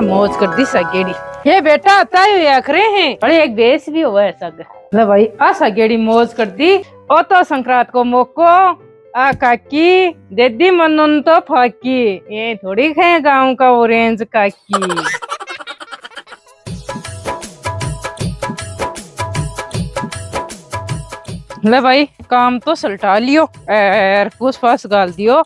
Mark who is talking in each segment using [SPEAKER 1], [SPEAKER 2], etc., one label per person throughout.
[SPEAKER 1] मौज कर दी सगेड़ी। ये बेटा तय आखरे हैं अरे एक बेस भी हुआ है सग ले भाई आ सगेड़ी मौज कर दी। ओ तो संक्रांत को मोको आ काकी दे दी मनन तो फाकी ये थोड़ी है गांव का ऑरेंज काकी। ले भाई काम तो सलटा लियो एर पूछ पास गाल दियो।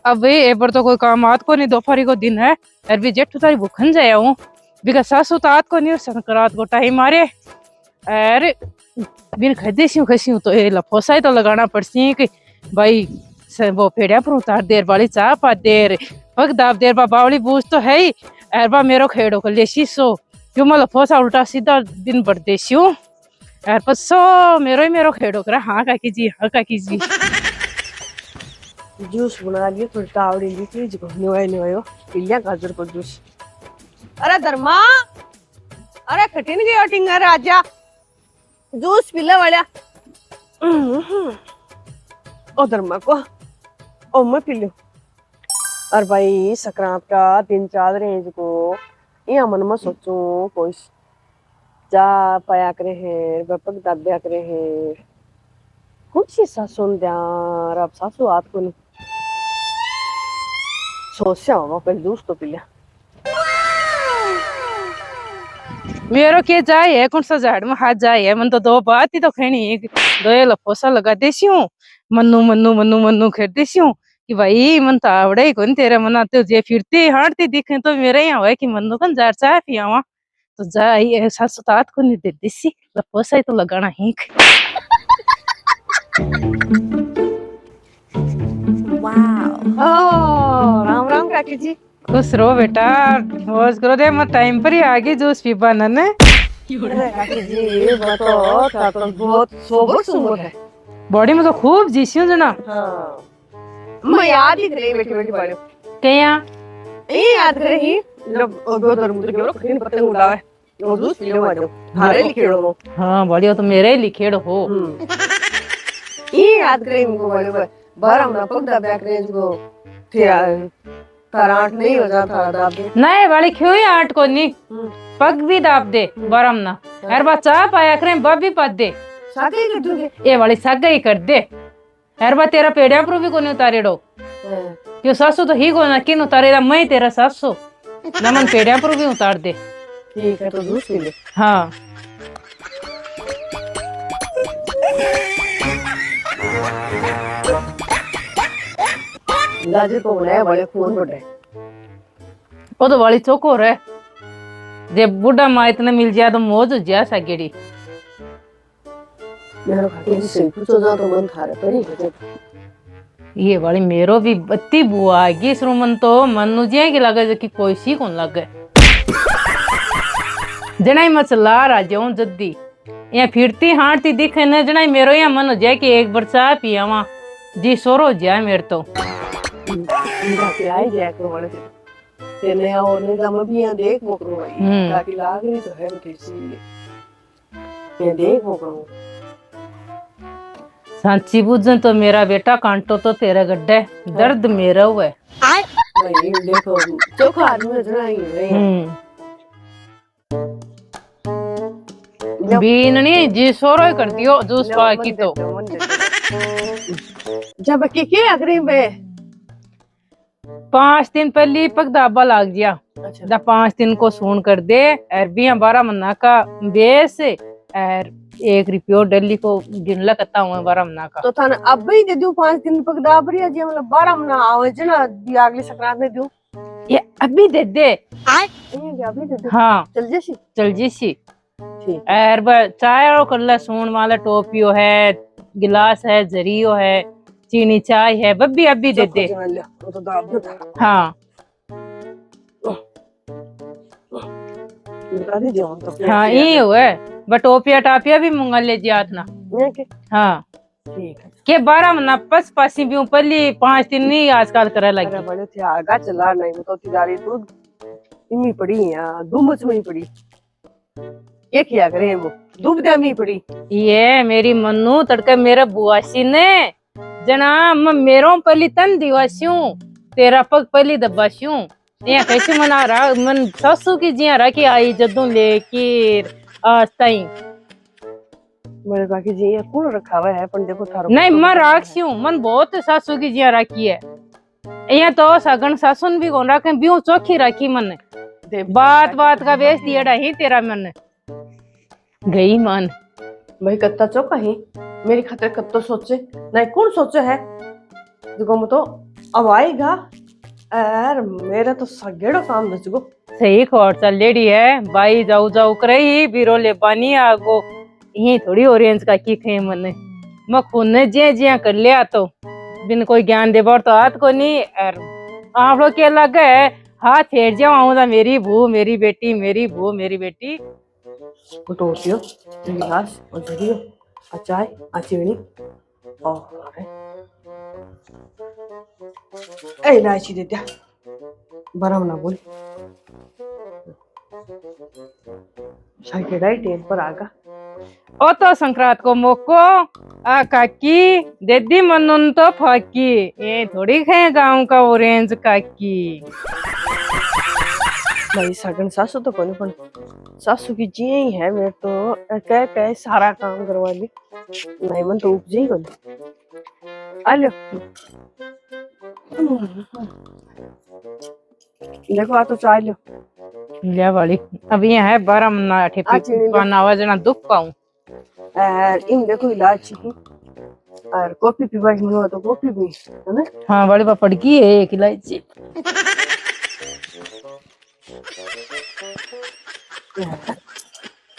[SPEAKER 1] अब भाई एबर तो कोई काम आत को नहीं दोपहरी को दिन है और भी जेठ तारी भूखन जाया हूँ बिका सासू तो आत को नहीं संक्रांत को टाइम मारे अरे बिन खसी तो ये लफोसा तो लगाना पड़सी कि भाई वो पेड़िया पर उतार देर वाली चाह पा देर पग दाब देर बा बावली बूझ तो है ही अरबा मेरो खेड़ो को ले शीसो क्यों मैं लफोसा उल्टा सीधा दिन बढ़ देसी हूँ यार पसो मेरो खेड़ो करा हाँ काकी जी
[SPEAKER 2] जूस बना लियो थोड़ी तावड़ी ली थी जो निवायो पिलिया गाजर को जूस। अरे धर्मा अरे खटिन की ओटिंग है राजा जूस पिला वाला ओ धर्मा को ओ मैं पी लो। और भाई संक्रांत का 3-4 रेंज को यहाँ मन में सोचू कोई जा पाया करे हैं बपक दाब्या करे हैं कुछ ही सासुन द्यार अब सासू आत को नहीं सोचा होगा पहले जूस तो पी लिया।
[SPEAKER 1] मेरो के जाए है कौन सा झाड़ में हाथ जाए है मन तो दो बात ही तो खैनी एक दो ये लफोसा लगा देसी हूँ मन्नू खेर देसी हूँ कि भाई मन तो आवड़े ही कौन तेरे मन आते जे फिरती हारती दिखे तो मेरे यहाँ है कि मन्नू कन जार चाय पियावा तो जाए सासू तात को नहीं दे देसी लफोसा ही तो लगाना ही।
[SPEAKER 2] राम राम काकी जी
[SPEAKER 1] खुश रहो बेटा मौज करो दे मैं टाइम पर ही आगे जूस पीपा नन्हे।
[SPEAKER 2] काकी जी तो बहुत सोबर सुंदर है
[SPEAKER 1] बॉडी में तो खूब जीसियो जना।
[SPEAKER 2] हाँ मैं याद ही करे बैठी बाड़ो
[SPEAKER 1] क्या
[SPEAKER 2] ये याद करे ही जब दो धर्म के लोग कहीं पतंग उड़ावे वो जूस पी लो मारो हारे लिखेड़ो वो
[SPEAKER 1] हाँ बढ़िया तो मेरे ही लिखेड़ हो
[SPEAKER 2] ये याद करे इनको बड़े बार हम ना पग दबा करे इसको तराट नहीं हो जाता दाब दे
[SPEAKER 1] नहीं वाली क्यों ही आट को नहीं पग भी दाब दे बरम ना हर बार चाह पाया करें बब भी पद दे
[SPEAKER 2] सागे कर दोगे
[SPEAKER 1] ये वाली सागा ही कर दे हर बार तेरा पेड़िया पर भी कोनी उतारेड़ो क्यों सासू तो ही को ना किन उतारेला मैं तेरा सासू नमन पेड़िया पर भी उतार दे।
[SPEAKER 2] ठीक है तो जूस पी ले।
[SPEAKER 1] हाँ
[SPEAKER 2] गाजर को बनाया बड़े खून बढ़े
[SPEAKER 1] वो तो वाली चौकोर है जब बुढ़ा माँ इतना मिल जाए तो मौज हो जाए सगेड़ी
[SPEAKER 2] मेरा खाते जी से पूछो जा तो मन थारे पर ही
[SPEAKER 1] ये वाली मेरो भी बत्ती बुआ आएगी इस मन तो मनु जी की लगे जो कि कोई सी कौन लगे जनाई मत ला राजाऊं जद्दी यहाँ फिरती हारती दिखे न जनाई मेरो यहाँ मन हो जाए कि एक बार चाय पिया वहाँ जी सोरो हो जाए मेरे तो
[SPEAKER 2] आई जाए को वाले तेने और ने जम भी यहाँ देख मोकरो भाई काटी लाग रही तो है कैसी ये देख मोकरो
[SPEAKER 1] सांची बुझन तो मेरा बेटा कांटो तो तेरा गड्ढे दर्द मेरा हुआ है
[SPEAKER 2] भाई देखो चोखा आदमी जरा ही है
[SPEAKER 1] बीननी जी सोरो कर दियो जूस पा की तो
[SPEAKER 2] जब के आखिरी में
[SPEAKER 1] 5 दिन पहले पग दाबा लाग गया दा 5 दिन को सून कर दे अरबिया 12 महीना का बेस और 1 रुपयो डेली को गिनला करता हूँ 12 महीना का
[SPEAKER 2] तो थाने अब ही दे दूं 5 दिन पग दाब रही है जी मतलब 12 महीना आवे जना दी अगली संक्रांत में दूं
[SPEAKER 1] ये अभी दे दे
[SPEAKER 2] ये अभी दे दे
[SPEAKER 1] हाँ
[SPEAKER 2] चल जैसी
[SPEAKER 1] ठीक और चाय और कर सून वाला टोपियो है गिलास है जरियो है चीनी चाय है बब्बी अभी दे दे
[SPEAKER 2] तो दाब दो
[SPEAKER 1] हाँ हाँ ये हुआ बट टोपिया टापिया भी मंगा ले जी हाथ ना हाँ
[SPEAKER 2] ठीक है
[SPEAKER 1] के 12 महीना पस पासी भी पहले 5 दिन नहीं आजकल करे लगे
[SPEAKER 2] बड़े थे आगा चला नहीं तो तिजारी तो इमी पड़ी है धूमच में ही पड़ी ये किया करे वो धूप दमी पड़ी
[SPEAKER 1] ये मेरी मन्नू तड़के मेरे बुआसी ने जना मैं मेरो पहली तन दिवासियों तेरा पग पहली दबासियों ये कैसे मना रहा मन सासू की जिया रखी आई जदों लेके आज ताई
[SPEAKER 2] मेरे बाकी जी ये कौन रखा हुआ है पण देखो थारो
[SPEAKER 1] नहीं
[SPEAKER 2] कुत्तो
[SPEAKER 1] मैं
[SPEAKER 2] बदल
[SPEAKER 1] राखी हूँ मन बहुत सासू की जिया रखी है यहाँ तो सगन सासुन भी कौन रखे ब्यूं चौखी रखी मन
[SPEAKER 2] दे
[SPEAKER 1] बात बात का बेच दिया ही तेरा मन गई मन
[SPEAKER 2] भाई कत्ता चौका ही मेरी खातिर कत्तो सोचे नहीं कौन सोचे है देखो मैं तो अब आएगा यार मेरा तो सगेड़ो काम दस गो
[SPEAKER 1] सही खोर चल लेडी है भाई जाऊ जाऊ करे ही बीरो ले पानी आगो यही थोड़ी ऑरेंज का की खे मन मैं खुद जे जे कर लिया तो बिन कोई ज्ञान दे बार तो हाथ को नहीं और आप लोग क्या लग है हाथ फेर जाऊँ मेरी भू मेरी बेटी मेरी भू मेरी बेटी
[SPEAKER 2] कुटोटियो गिलास और जरियो अचाय अचीनी और ए इलायची दे दिया बराबर ना बोल शायद टेम पर आगा
[SPEAKER 1] ओ तो संक्रांत को मोको आ काकी देदी मनन तो फाकी ये थोड़ी खाए गांव का ऑरेंज काकी
[SPEAKER 2] भाई सगन सासू तो कोनी पण सासू की जी ही है मेरे तो कह कह सारा काम करवा ली नहीं मन तो उपजे ही कोनी आलो देखो आ तो चाय लो
[SPEAKER 1] लिया वाली अब ये है 12 मना ठेपी पाना वजना दुख पाऊं
[SPEAKER 2] और इन देखो इलायची की और कॉफी पीवा ही तो कॉफी भी है ना
[SPEAKER 1] हाँ वाली पड़ गई है एक इलायची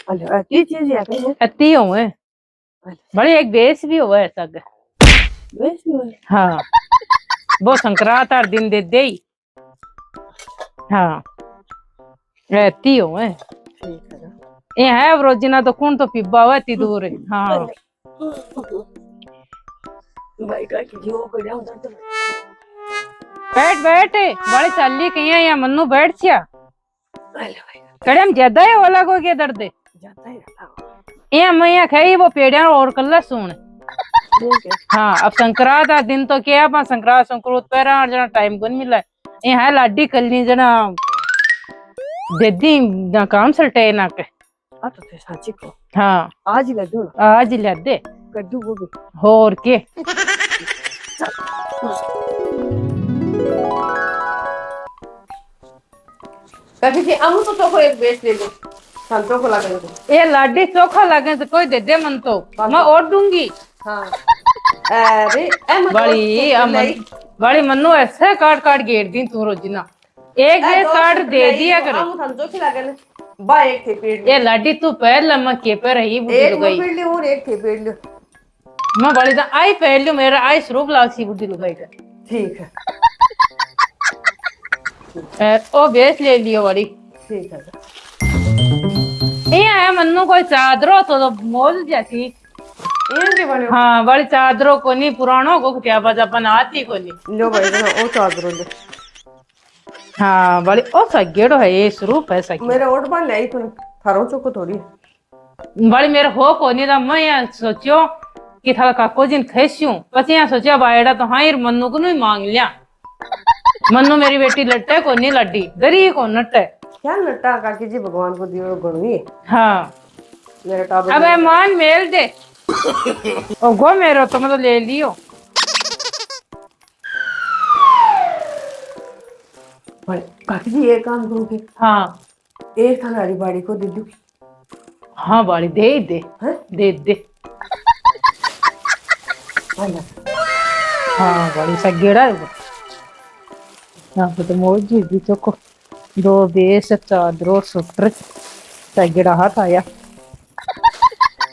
[SPEAKER 2] अरे ये चीज है
[SPEAKER 1] अति हो है बड़ी एक बेस भी हुआ है सग
[SPEAKER 2] बेस भी
[SPEAKER 1] हाँ वो संक्रांत हर दिन दे दे हाँ रहती हो है
[SPEAKER 2] ठीक है
[SPEAKER 1] ये है रोजिना तो कौन तो पिब्बा हुआ इतनी दूर है हाँ
[SPEAKER 2] भाई का की जो को जाऊं तो
[SPEAKER 1] बैठ बैठ बड़ी चाली कहीं है या मन्नू बैठ छिया
[SPEAKER 2] भाई
[SPEAKER 1] कड़म ज्यादा है वाला को क्या दर्द है
[SPEAKER 2] जाता है
[SPEAKER 1] ये मैं यहाँ खाई वो पेड़िया और कल्ला सुन हाँ अब संक्रांत आ दिन तो क्या अपन संक्रांत संक्रोत पैरा जना टाइम को नहीं मिला ये है लाडी कल्ली जना देदी ना काम सलटे ना के
[SPEAKER 2] आ तो थे साची को
[SPEAKER 1] हाँ
[SPEAKER 2] आज ही ले दो
[SPEAKER 1] आज ही ले दे
[SPEAKER 2] कद्दू वो भी
[SPEAKER 1] और के
[SPEAKER 2] कभी से अमु तो को एक बेच ले लो संतो को लगा दो
[SPEAKER 1] ये लाडी चोखा लगे तो कोई दे दे मन तो मैं और दूंगी
[SPEAKER 2] हाँ अरे
[SPEAKER 1] बड़ी मन्नू ऐसे काट काट घेर दी तू रोजिना एक बेस काट दे दिया करे
[SPEAKER 2] हम संतो की लगा बा एक थे पेड़
[SPEAKER 1] ये लाडी तू पैर लम्मा के पे रही बुढ़ी
[SPEAKER 2] एक
[SPEAKER 1] लुगाई
[SPEAKER 2] पेड़ ले और एक थे पेड़ ले
[SPEAKER 1] मैं बड़ी दा आई पैर लियो मेरा आई स्वरूप लासी बुढ़ी लुगाई का
[SPEAKER 2] ठीक है
[SPEAKER 1] ओ बेस ले लियो बड़ी
[SPEAKER 2] ठीक है
[SPEAKER 1] ये है मन्नू कोई चादरो तो मोल जाती
[SPEAKER 2] ये के बने
[SPEAKER 1] हाँ बड़ी चादरों को नहीं पुरानो को क्या बजा अपन आती को नहीं
[SPEAKER 2] लो भाई ना ओ चादरों ले
[SPEAKER 1] हाँ बड़ी ओ सगेड़ो है ये स्वरूप है सगी
[SPEAKER 2] मेरा ओट बन लाई तूने थारो चोको थोड़ी
[SPEAKER 1] बड़ी मेरे हो को नहीं था मैं यहाँ सोचो कि थारा काको जिन खेस्यूं बस यहाँ सोचा बायड़ा तो हाँ यार मन्नू को नहीं मांग लिया मन्नू मेरी बेटी लट्टे को नहीं लड्डी गरी को नट्टे
[SPEAKER 2] क्या नट्टा काकी जी भगवान को दियो गणवी
[SPEAKER 1] हाँ
[SPEAKER 2] मेरा टाबर
[SPEAKER 1] अब मान मेल दे ओ गो मेरो तो मतलब ले लियो
[SPEAKER 2] काकी जी एक काम करोगे
[SPEAKER 1] हाँ
[SPEAKER 2] एक थारी बाड़ी को दे दूं
[SPEAKER 1] हाँ बाड़ी दे दे
[SPEAKER 2] हैं
[SPEAKER 1] दे दे हाँ बड़ी सगेड़ा है वो यहाँ पे तो मौजी भी तो को दो बेस चादरों सुटर सगेड़ा हाथ आया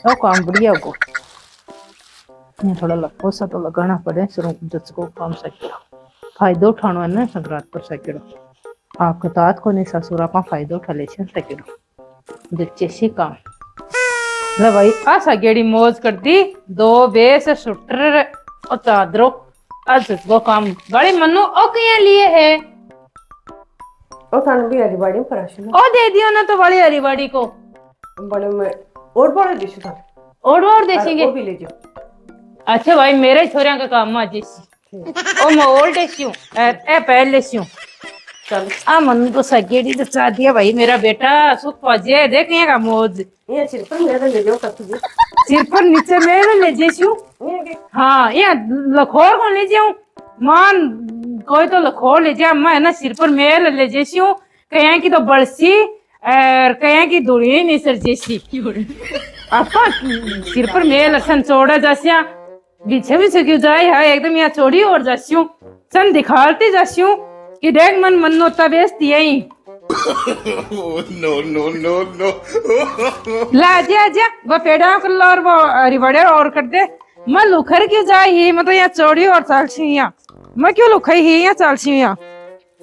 [SPEAKER 1] ओ काम बढ़िया को ये थोड़ा लखो सा तो लगाना पड़े शुरू को काम सगेड़ा फायदो उठानो है ना संक्रांत पर सगेड़ा आपको तात को नहीं ससुरा पा फायदो उठा ले सगेड़ा दिलचस्पी काम ले भाई आ सगेड़ी मौज कर दी दो बेस सुटर और चादरों आज वो काम बड़े मन्नू ओ कया लिए है
[SPEAKER 2] ओ थाने भी हरी बाड़ी में पराशन
[SPEAKER 1] ओ दे दियो ना तो बड़ी हरी बाड़ी को
[SPEAKER 2] बड़े में और बड़े दिशु था
[SPEAKER 1] और देखेंगे
[SPEAKER 2] वो भी ले जाओ
[SPEAKER 1] अच्छा भाई मेरे छोरिया का काम आज ओ मैं और देसियो ए पहले सियो
[SPEAKER 2] चल
[SPEAKER 1] आ मन तो सगेड़ी जचा दिया भाई मेरा बेटा सुख पहुंचे देख यहाँ का मौज
[SPEAKER 2] ये सिर पर मेरे ले जाओ कत जी
[SPEAKER 1] सिर पर नीचे मेरे ले जैसी हाँ यहाँ लखोर कौन ले जाऊं मान कोई तो लखोर ले जा मैं ना सिर पर मेल ले जैसी हूँ कहीं की तो बड़सी और कहीं की धुड़ी नहीं सर जैसी आपा सिर पर मेल सन चौड़ा जैसिया पीछे भी क्यों जाए है एकदम यहाँ चौड़ी और जैसी हूँ सन दिखाती जैसी हूँ कि देख मन मन नोता बेचती है ही
[SPEAKER 3] no.
[SPEAKER 1] ला जा जा वो पेड़ा कर लो और वो रिवड़े और कर दे मैं लुखर क्यों जाए ही मतलब यहाँ चौड़ी और चालसी यहाँ मैं क्यों लुखाई ही यहाँ चालसी यहाँ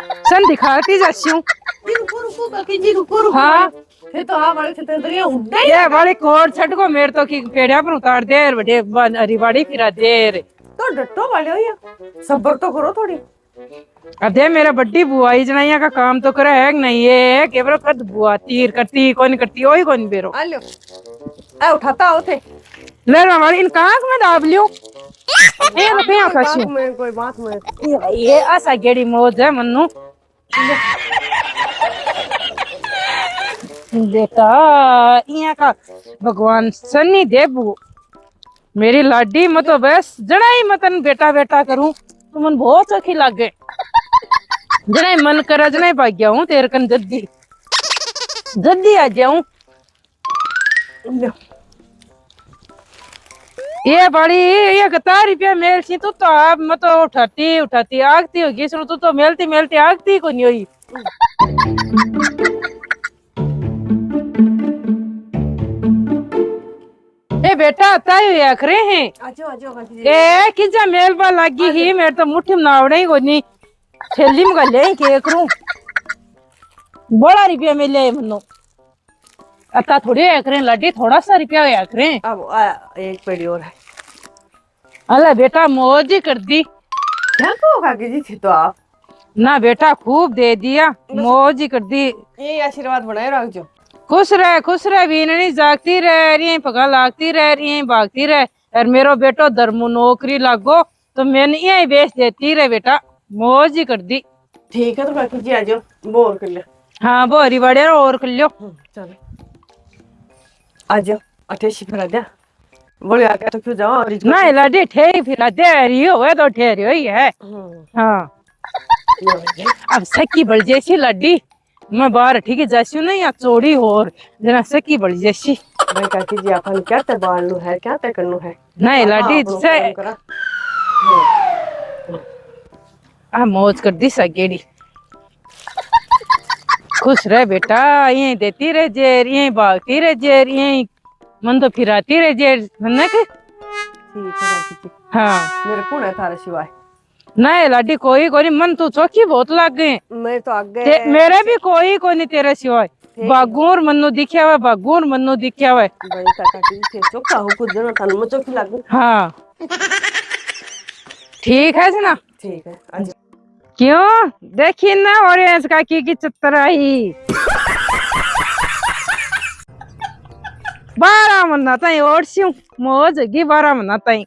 [SPEAKER 1] सन दिखाती जाती हूँ
[SPEAKER 2] रुको काकी जी रुको
[SPEAKER 1] हाँ
[SPEAKER 2] फिर तो आ वाले से तो ये उड़े
[SPEAKER 1] ये वाले कोड छट को मेरे तो की पेड़ा पर उतार दे बड़े रिवाड़ी फिरा दे रे
[SPEAKER 2] तो डट्टो वाले हो या सब्र तो करो थोड़ी
[SPEAKER 1] अधे मेरा बड्डी बुआई जनाइया का काम तो करे है नहीं ये केवल कद बुआ तीर करती कौन करती वही कौन बेरो
[SPEAKER 2] आ लो आ उठाता हो थे
[SPEAKER 1] ले हमारी इन कहाँ में दाब लियो ये रुपये यहाँ फंसी
[SPEAKER 2] मैं कोई बात में
[SPEAKER 1] ये ऐसा गेड़ी मौज है मन्नू बेटा यहाँ का भगवान सन्नी देबू मेरी लाडी मत तो बस जड़ाई मतन बेटा बेटा करूं तो मन बहुत सखी लागे जड़ाई मन करा जड़ाई भाग गया हूँ तेरे कन जद्दी जद्दी आ जाऊं ये बड़ी ये 10 रुपया मेल सी तू तो आप मत उठाती आगती होगी सुनो तू तो मेलती मेलती आगती को नहीं हुई ए बेटा ताई आखरे हैं
[SPEAKER 2] आजो आजो काकी जी
[SPEAKER 1] ए किजा मेल बा लागी ही मेरे तो मुट्ठी में नावड़े ही कोनी थैली में गले के करूं बड़ा रुपया मिले मन्नो अता थोड़ी आखरे लाडी थोड़ा सा रुपया आखरे
[SPEAKER 2] अब एक पेड़ी और है
[SPEAKER 1] अल्लाह बेटा मौज ही कर दी
[SPEAKER 2] क्या कहो काकी जी थी तो आप
[SPEAKER 1] ना बेटा खूब दे दिया मौज ही कर दी
[SPEAKER 2] ये आशीर्वाद बनाए रखो
[SPEAKER 1] खुश रह बीननी जागती रह रही पगा लागती रह रही भागती रह और मेरो बेटो धर्मु नौकरी लागो तो मैंने यही बेच देती रहे बेटा मौज ही कर दी
[SPEAKER 2] ठीक है तो काकी जी आजो बोर कर ले
[SPEAKER 1] हाँ वो हरी बड़े और कर लियो
[SPEAKER 2] चलो आजो अठेशी फिरा दे बोले आके तो क्यों जाओ
[SPEAKER 1] ना लाडी ठेरी फिरा दे रही हो तो ठहरी हुई है हाँ अब सकी बड़ जैसी लाडी मैं बाहर ठीक है जैसी हूँ ना या चौड़ी और जना सकी बड़ जैसी
[SPEAKER 2] भाई काकी जी अपन क्या ते बालू है क्या ते करनु है
[SPEAKER 1] नहीं लाडी से आ मौज कर दी सगेड़ी खुश रह बेटा यही देती रह जेर यही भागती रह जेर यही मन तो फिराती रह जेर है के
[SPEAKER 2] ठीक है काकी जी
[SPEAKER 1] हाँ
[SPEAKER 2] मेरे कौन है थारे सिवाय
[SPEAKER 1] नहीं लाडी कोई कोई मन तू चौकी बहुत लाग गए
[SPEAKER 2] मैं तो आगे
[SPEAKER 1] मेरे भी कोई नहीं तेरे सिवाय बागूर मन्नू दिखया हुआ बागूर मन्नू दिखया हुआ
[SPEAKER 2] भाई काकी जी चोखा हो कुछ जन थान में चोखी लागू
[SPEAKER 1] हाँ ठीक है ना
[SPEAKER 2] ठीक है आजो
[SPEAKER 1] क्यों देखी ना ऑरेंज काकी की चतराई 12 महीना ताई और मौज होगी 12 महीना ताई